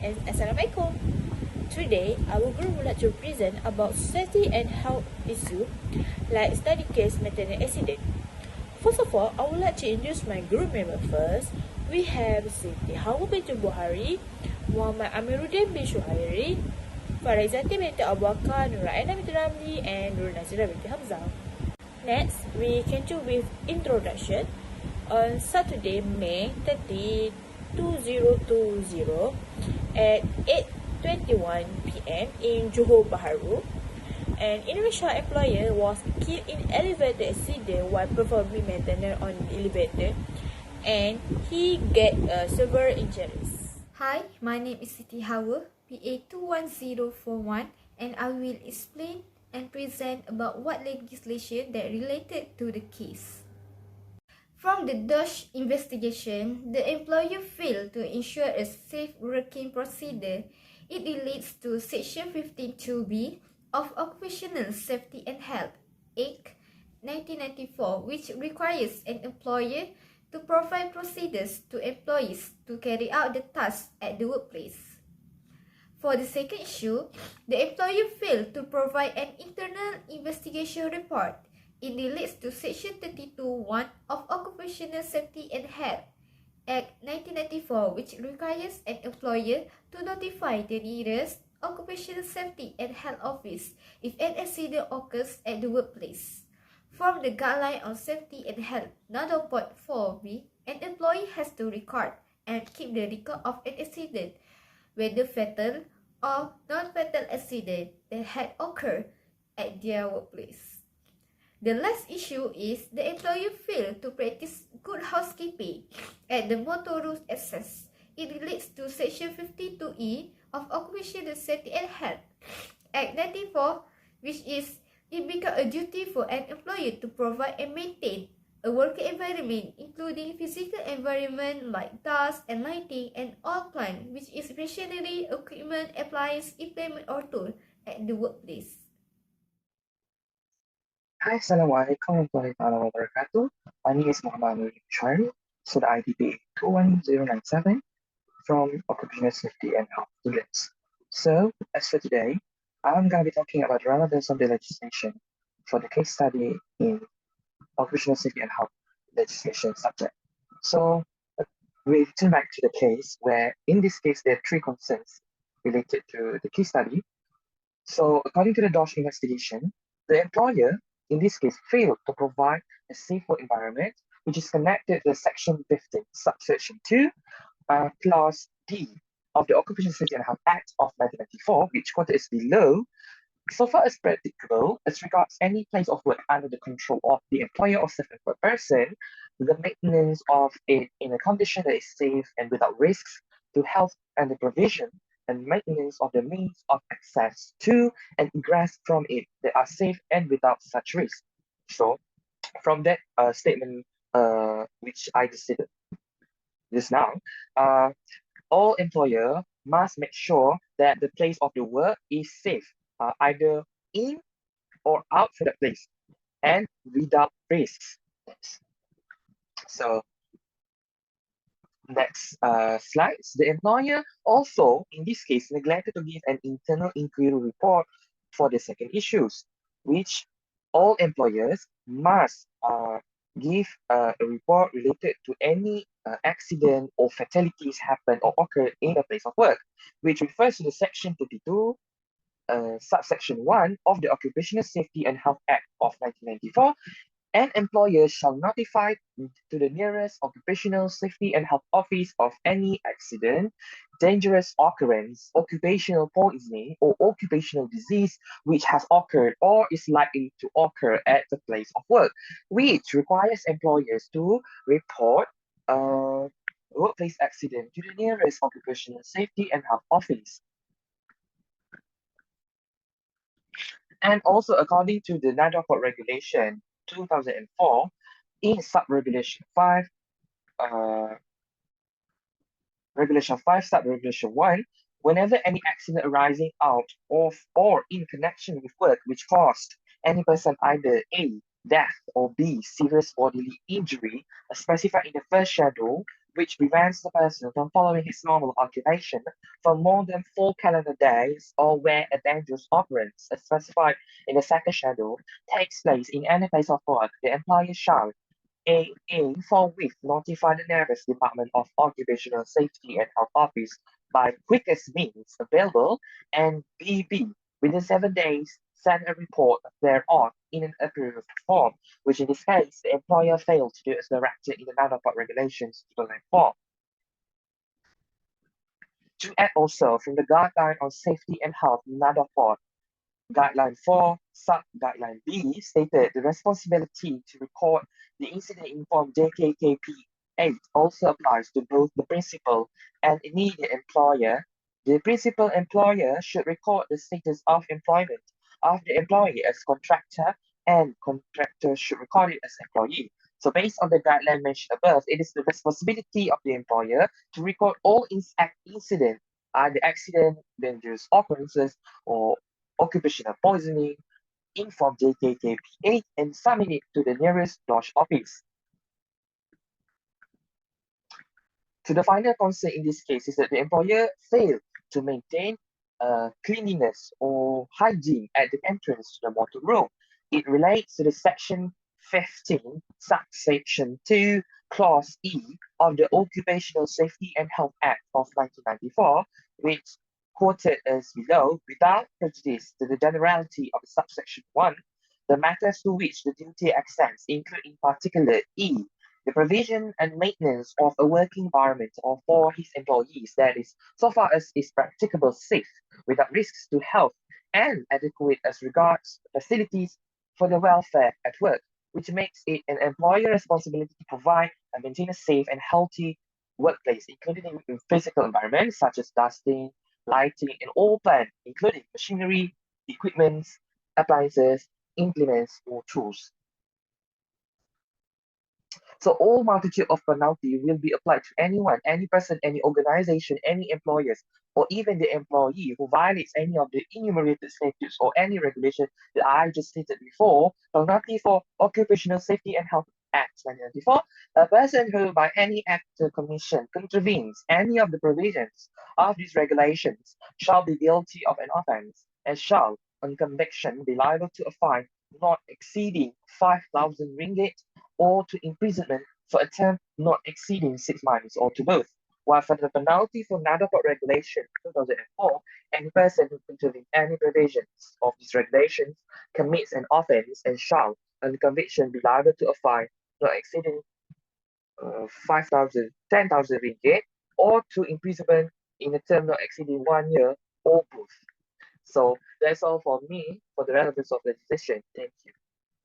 and Assalamualaikum. Today, our group would like to present about safety and health issue like study case maintenance accident. First of all, I would like to introduce my group member first. We have Siti Hawa binti Buhari, Muhammad Amiruddin bin Suhairi, Farizati binti Abu Bakar, Nuraina binti Ramli, and Nur Nazira binti Hamzah. Next, we continue with introduction. On Saturday, May 30, 2020 at 8:21 p.m. in Johor Bahru, an Indonesian employer was killed in elevator accident while performing maintenance on the elevator, and he get severe injuries. Hi, my name is Siti Hawa, PA 21041, and I will explain and present about what legislation that related to the case. From the Dutch investigation, the employer failed to ensure a safe working procedure. It relates to Section 15(2)(b) of Occupational Safety and Health Act 1994, which requires an employer to provide procedures to employees to carry out the tasks at the workplace. For the second issue, the employer failed to provide an internal investigation report. It relates to Section 32(1) of Occupational Safety and Health Act 1994, which requires an employer to notify the nearest Occupational Safety and Health Office if an accident occurs at the workplace. From the Guideline on Safety and Health 9.4b, an employee has to record and keep the record of an accident, whether fatal or non-fatal accident that had occurred at their workplace. The last issue is the employer failed to practice good housekeeping at the motor road access. It relates to Section 52(e) of Occupational Safety and Health Act 94, which is it become a duty for an employer to provide and maintain a working environment, including physical environment like dust and lighting and all plant, which is machinery, equipment, appliance, implement or tool at the workplace. Hi, Assalamualaikum warahmatullahi wabarakatuh. My name is Muhammad Amir Shari, so the IDP 21097 from Occupational Safety and Health Students. So, as for today, I'm going to be talking about the relevance of the legislation for the case study in Occupational Safety and Health legislation subject. So, we turn back to the case where, in this case, there are three concerns related to the case study. So, according to the Dodge investigation, the employer in this case failed to provide a safe work environment, which is connected to Section 15, subsection 2, clause D of the Occupational Safety and Health Act of 1994, which quoted is below. So far as practicable, as regards any place of work under the control of the employer or self-employed person, the maintenance of it in a condition that is safe and without risks to health and the provision and maintenance of the means of access to and egress from it that are safe and without such risk. So, from that statement, which I just stated just now, all employer must make sure that the place of the work is safe, either in or outside the place, and without risks. So, next slides. The employer also, in this case, neglected to give an internal inquiry report for the second issues, which all employers must give a report related to any accident or fatalities happen or occur in the place of work, which refers to the Section 32, subsection 1 of the Occupational Safety and Health Act of 1994. An employer shall notify to the nearest Occupational Safety and Health Office of any accident, dangerous occurrence, occupational poisoning, or occupational disease which has occurred or is likely to occur at the place of work, which requires employers to report workplace accident to the nearest Occupational Safety and Health Office. And also, according to the NIDA Code Regulation 2004, in sub-regulation 5, regulation 5, sub-regulation 1, whenever any accident arising out of or in connection with work which caused any person either A, death, or B, serious bodily injury, as specified in the first schedule, which prevents the person from following his normal occupation for more than 4 calendar days, or where a dangerous occurrence, as specified in the second schedule, takes place in any place of work, the employer shall A. Forthwith notify the nearest Department of Occupational Safety and Health Office by quickest means available, and B. Within 7 days, send a report thereof in an approved form, which in this case the employer failed to do as directed in the Nanopod Regulations 2004. To add also from the Guideline on Safety and Health Nanopod Guideline 4, Sub-Guideline B stated the responsibility to record the incident in Form JKKP 8 also applies to both the principal and immediate employer. The principal employer should record the status of employment of the employee as contractor, and contractor should record it as employee. So based on the guideline mentioned above, it is the responsibility of the employer to record all incidents, either accident, dangerous occurrences, or occupational poisoning, in Form JKKP8 and submit it to the nearest lodge office. To the final concern in this case is that the employer failed to maintain cleanliness or hygiene at the entrance to the motor room. It relates to the Section 15, subsection 2, Clause E of the Occupational Safety and Health Act of 1994, which quoted as below, without prejudice to the generality of subsection 1, the matters to which the duty extends include in particular E, the provision and maintenance of a working environment or for his employees that is, so far as is practicable, safe, without risks to health, and adequate as regards facilities for the welfare at work, which makes it an employer responsibility to provide and maintain a safe and healthy workplace, including in physical environments such as dusting, lighting, and all plant, including machinery, equipments, appliances, implements, or tools. So all multitude of penalty will be applied to anyone, any person, any organization, any employers, or even the employee who violates any of the enumerated statutes or any regulation that I just stated before. Penalty for Occupational Safety and Health Act 1994, a person who by any act or commission contravenes any of the provisions of these regulations shall be guilty of an offence, and shall, on conviction, be liable to a fine not exceeding 5,000 ringgit, or to imprisonment for a term not exceeding 6 months, or to both. While for the penalty for Nanopod Regulation 2004, any person who contravenes any provisions of these regulations commits an offence and shall, on conviction, be liable to a fine not exceeding 10,000 ringgit, or to imprisonment in a term not exceeding 1 year, or both. So that's all for me for the relevance of legislation. Thank you.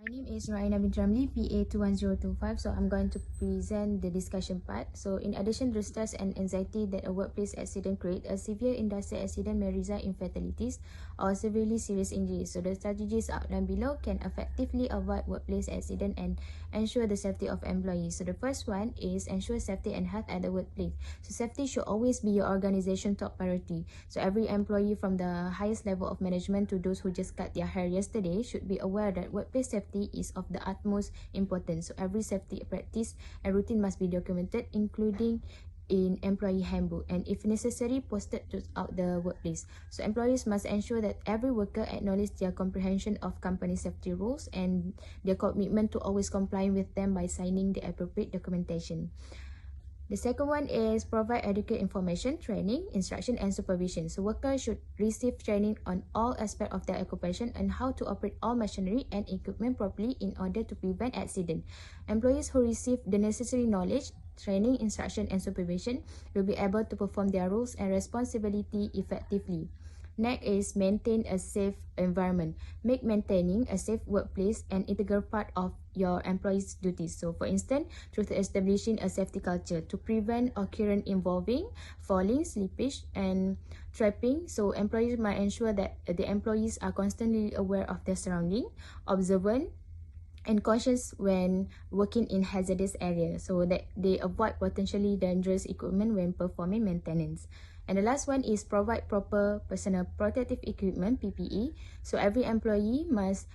My name is Raina bin Ramli, PA 21025. So I'm going to present the discussion part. So in addition to the stress and anxiety that a workplace accident creates, a severe industrial accident may result in fatalities or severely serious injuries. So the strategies outlined below can effectively avoid workplace accident and ensure the safety of employees. So the first one is ensure safety and health at the workplace. So safety should always be your organization top priority. So every employee from the highest level of management to those who just cut their hair yesterday should be aware that workplace safety is of the utmost importance. So every safety practice and routine must be documented, including in employee handbook, and if necessary posted throughout the workplace. So employees must ensure that every worker acknowledge their comprehension of company safety rules and their commitment to always comply with them by signing the appropriate documentation. The second one is provide adequate information, training, instruction, and supervision. So workers should receive training on all aspects of their occupation and how to operate all machinery and equipment properly in order to prevent accident. Employees who receive the necessary knowledge, training, instruction, and supervision will be able to perform their roles and responsibility effectively. Next is maintain a safe environment. Make maintaining a safe workplace an integral part of your employees' duties. So for instance, through establishing a safety culture to prevent occurrence involving falling, slippage, and tripping. So employees might ensure that the employees are constantly aware of their surrounding, observant, and cautious when working in hazardous areas so that they avoid potentially dangerous equipment when performing maintenance. And the last one is provide proper personal protective equipment, PPE. So every employee must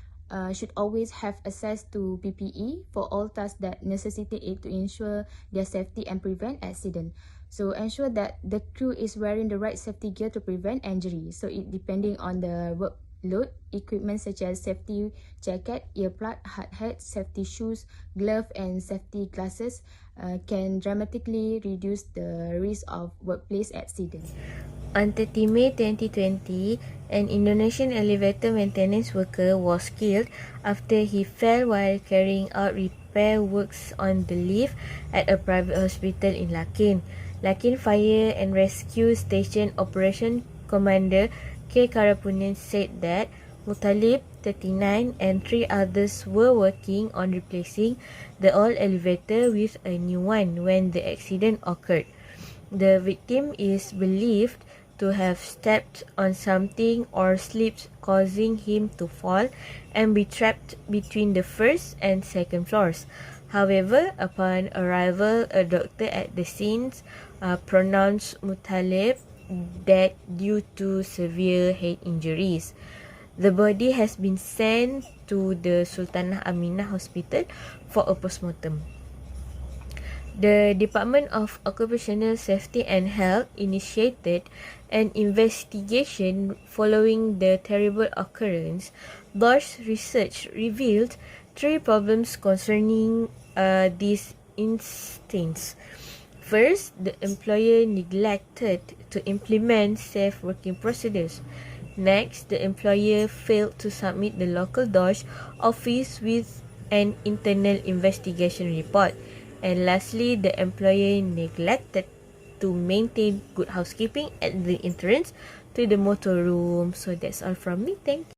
should always have access to PPE for all tasks that necessitate it to ensure their safety and prevent accident. So ensure that the crew is wearing the right safety gear to prevent injury. So it depending on the workload, equipment such as safety jacket, earplug, hard hat, safety shoes, glove and safety glasses can dramatically reduce the risk of workplace accident. On 30 May 2020, an Indonesian elevator maintenance worker was killed after he fell while carrying out repair works on the lift at a private hospital in Lakin. Lakin Fire and Rescue Station Operation Commander K. Karapunan said that Mutalib, 39, and 3 others were working on replacing the old elevator with a new one when the accident occurred. The victim is believed to have stepped on something or slipped, causing him to fall and be trapped between the first and second floors. However, upon arrival, a doctor at the scene pronounced Mutalib dead due to severe head injuries. The body has been sent to the Sultanah Aminah Hospital for a postmortem. The Department of Occupational Safety and Health initiated an investigation following the terrible occurrence. Bosch research revealed 3 problems concerning these incidents. First, the employer neglected to implement safe working procedures. Next, the employer failed to submit the local Dodge office with an internal investigation report. And lastly, the employer neglected to maintain good housekeeping at the entrance to the motor room. So that's all from me. Thank you.